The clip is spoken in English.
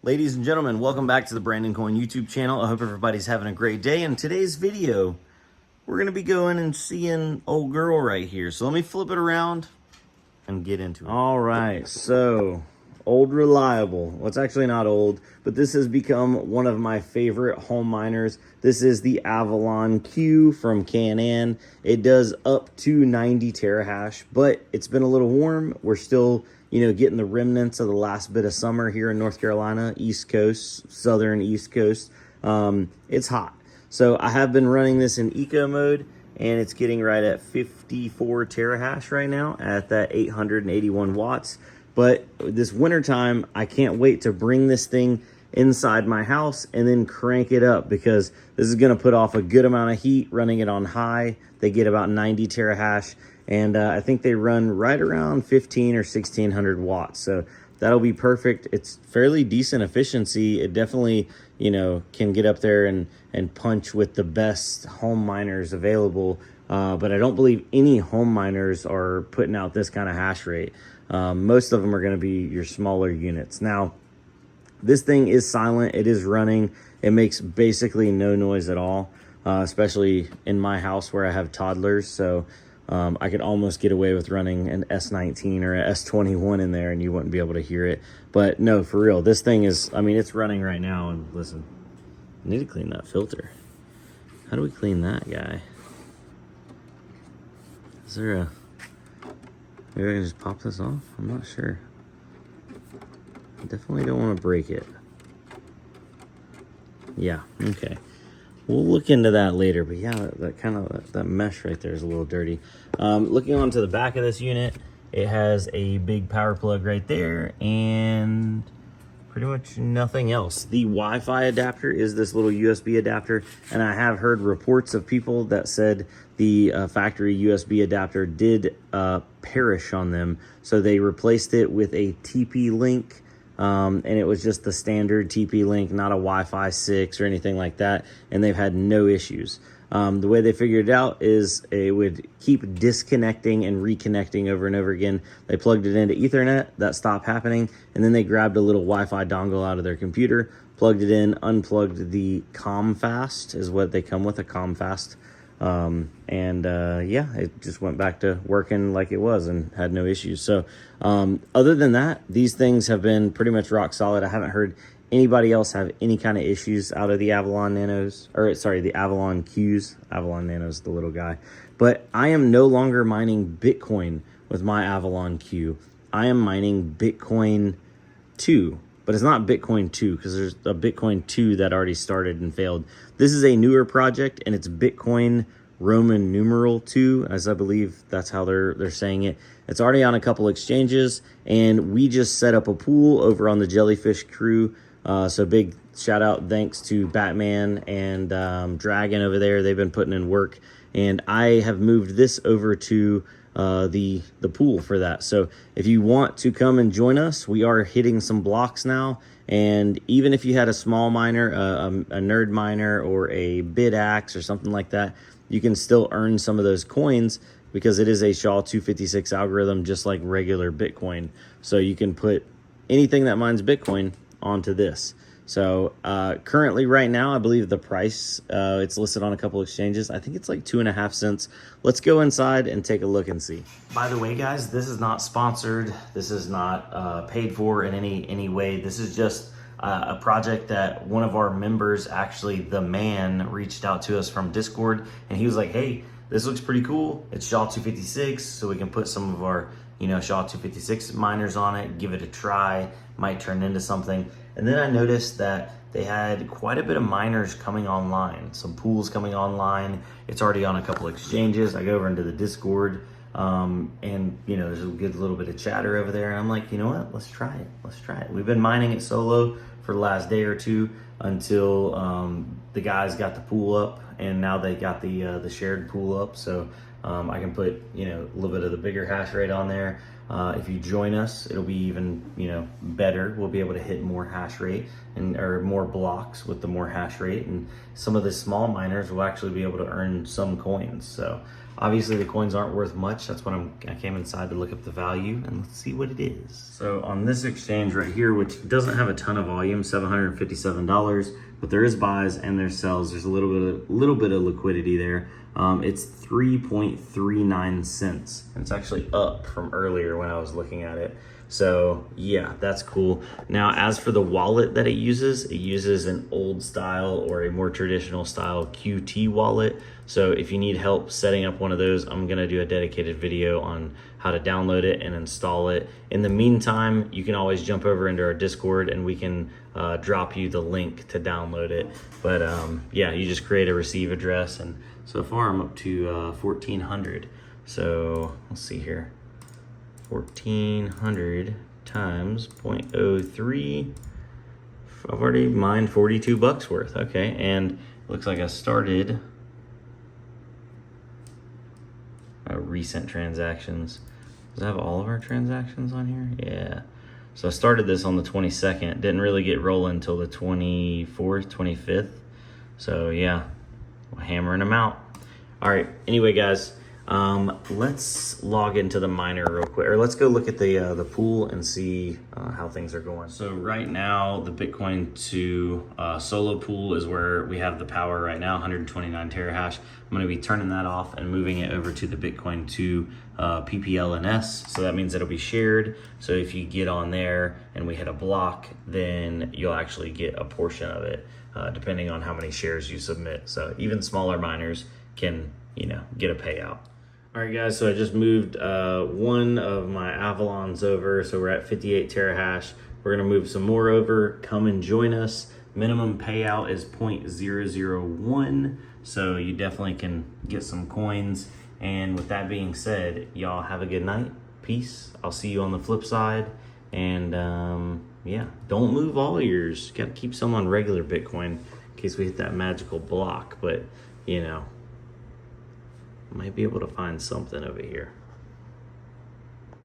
Ladies and gentlemen, welcome back to the Brandon Coin YouTube channel. I hope everybody's having a great day. In today's video, we're going to be going and seeing old girl right here. So let me flip it around and get into it. All right, so old reliable. Well, it's actually not old, but this has become one of my favorite home miners. This is the Avalon Q from Can-Am. It does up to 90 terahash, but it's been a little warm. We're still getting the remnants of the last bit of summer here in North Carolina, East Coast, Southern East Coast. It's hot. So I have been running this in eco mode, and it's getting right at 54 terahash right now at that 881 watts. But this wintertime, I can't wait to bring this thing inside my house and then crank it up, because this is going to put off a good amount of heat running it on high. They get about 90 terahash. And I think they run right around 15 or 1600 watts. So that'll be perfect. It's fairly decent efficiency. It definitely, can get up there and punch with the best home miners available. But I don't believe any home miners are putting out this kind of hash rate. Most of them are going to be your smaller units. Now, this thing is silent. It is running. It makes basically no noise at all, especially in my house where I have toddlers. So I could almost get away with running an S19 or an S21 in there and you wouldn't be able to hear it. But no, for real, this thing is, it's running right now. And listen, I need to clean that filter. How do we clean that guy? Is there a, maybe I can just pop this off? I'm not sure. I definitely don't want to break it. Yeah, okay. We'll look into that later, but yeah, that mesh right there is a little dirty. Looking onto the back of this unit, it has a big power plug right there and pretty much nothing else. The Wi-Fi adapter is this little USB adapter, and I have heard reports of people that said the factory USB adapter did perish on them, so they replaced it with a TP-Link. And it was just the standard TP-Link, not a Wi-Fi 6 or anything like that, and they've had no issues. The way they figured it out is it would keep disconnecting and reconnecting over and over again. They plugged it into Ethernet, that stopped happening, and then they grabbed a little Wi-Fi dongle out of their computer, plugged it in, unplugged the ComFast, is what they come with, a ComFast. Yeah, it just went back to working like it was and had no issues. So other than that, these things have been pretty much rock solid. I haven't heard anybody else have any kind of issues out of the Avalon Nanos, or sorry, the Avalon Qs. Avalon Nanos, the little guy. But I am no longer mining Bitcoin with my Avalon Q. I am mining Bitcoin 2. But it's not Bitcoin 2, because there's a Bitcoin 2 that already started and failed. This is a newer project, and it's Bitcoin Roman numeral 2, as I believe that's how they're saying it. It's already on a couple exchanges, and we just set up a pool over on the Jellyfish crew. So big shout out, thanks to Batman and Dragon over there. They've been putting in work, and I have moved this over to the pool for that. So if you want to come and join us, we are hitting some blocks now. And even if you had a small miner, a nerd miner, or a BitAxe or something like that, you can still earn some of those coins, because it is a SHA-256 algorithm, just like regular Bitcoin. So you can put anything that mines Bitcoin onto this. So currently right now, I believe the price, it's listed on a couple exchanges. I think it's like 2.5 cents. Let's go inside and take a look and see. By the way, guys, this is not sponsored. This is not paid for in any way. This is just a project that one of our members, actually the man, reached out to us from Discord, and he was like, hey, this looks pretty cool. It's SHA-256, so we can put some of our SHA-256 miners on it, give it a try, might turn into something. And then I noticed that they had quite a bit of miners coming online, some pools coming online. It's already on a couple exchanges. I go over into the Discord, and there's a good little bit of chatter over there. And I'm like, you know what? Let's try it. Let's try it. We've been mining it solo for the last day or two until the guys got the pool up, and now they got the shared pool up. So I can put a little bit of the bigger hash rate on there. If you join us, it'll be even better. We'll be able to hit more hash rate or more blocks with the more hash rate, and some of the small miners will actually be able to earn some coins. So Obviously the coins aren't worth much. That's what I came inside to look up the value, and let's see what it is. So on this exchange right here, which doesn't have a ton of volume, $757, but there is buys and there's sells. There's a little bit of liquidity there. It's 3.39 cents. And it's actually up from earlier when I was looking at it. So yeah, that's cool. Now, as for the wallet that it uses an old style or a more traditional style QT wallet. So if you need help setting up one of those, I'm gonna do a dedicated video on how to download it and install it. In the meantime, you can always jump over into our Discord and we can drop you the link to download it. But yeah, you just create a receive address, and so far I'm up to 1,400. So let's see here. 1,400 times 0.03. I've already mined 42 bucks worth. Okay, and it looks like I started recent transactions. Does it have all of our transactions on here? Yeah. So I started this on the 22nd. Didn't really get rolling until the 24th, 25th. So yeah, we're hammering them out. All right. Anyway, guys. Let's log into the miner real quick, or let's go look at the pool and see how things are going. So right now, the BitcoinII solo pool is where we have the power right now, 129 terahash. I'm going to be turning that off and moving it over to the BitcoinII PPLNS. So that means it'll be shared. So if you get on there and we hit a block, then you'll actually get a portion of it, depending on how many shares you submit. So even smaller miners can, get a payout. All right, guys, so I just moved one of my Avalons over, so we're at 58 terahash. We're gonna move some more over. Come and join us. Minimum payout is 0.001, so you definitely can get some coins. And with that being said, y'all have a good night. Peace. I'll see you on the flip side. And yeah, don't move all yours. Gotta keep some on regular Bitcoin in case we hit that magical block, but might be able to find something over here.